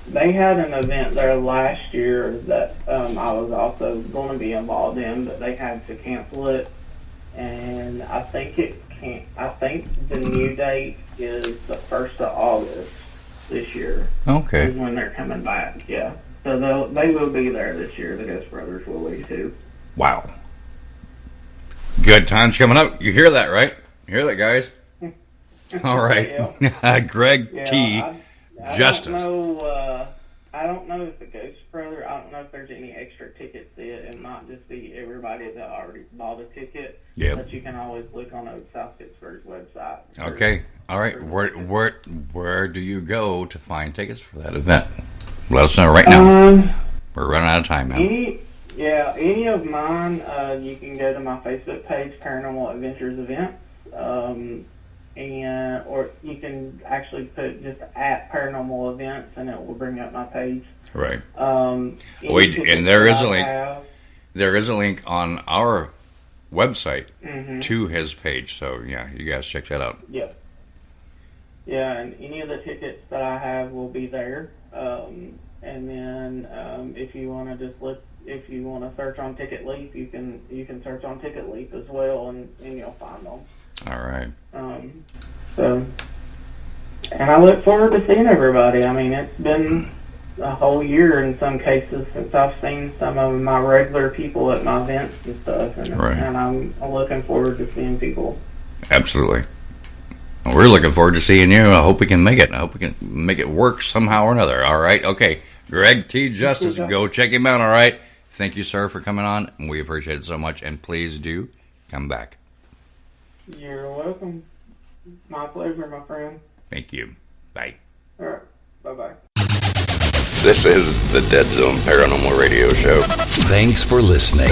they had an event there last year that I was also going to be involved in, but they had to cancel it, and I think the new date is the 1st of August this year. Okay. Is when they're coming back. Yeah. So they will be there this year. The Ghost Brothers will be too. Wow. Good times coming up. You hear that, right? You hear that, guys? All right. Gregg T Justice. I don't know if the Ghost Brother, I don't know if there's any extra tickets yet. It might just be everybody that already bought a ticket. Yeah. But you can always look on South Pittsburgh's website. Okay. All right. Where do you go to find tickets for that event? Let us know right now. We're running out of time now. Any of mine, you can go to my Facebook page, Paranormal Adventurs Event. Or you can actually put just at Paranormal Events, and it will bring up my page. Right. And there is a link. there is a link on our website Mm-hmm. to his page. So, yeah, you guys check that out. Yep. Yeah, and any of the tickets that I have will be there. And then if you want to if you want to search on Ticket Leap, you can search on Ticket Leap as well, and you'll find them. All right. So, and I look forward to seeing everybody. I mean, it's been a whole year in some cases since I've seen some of my regular people at my events and stuff, and, Right. and I'm looking forward to seeing people. Absolutely. We're looking forward to seeing you. I hope we can make it. I hope we can make it work somehow or another. All right. Okay. Gregg T Justice. Go check him out. All right. Thank you, sir, for coming on. We appreciate it so much. And please do come back. You're welcome. My pleasure, my friend. Thank you. Bye. All right. Bye-bye. This is the Dead Zone Paranormal Radio Show. Thanks for listening.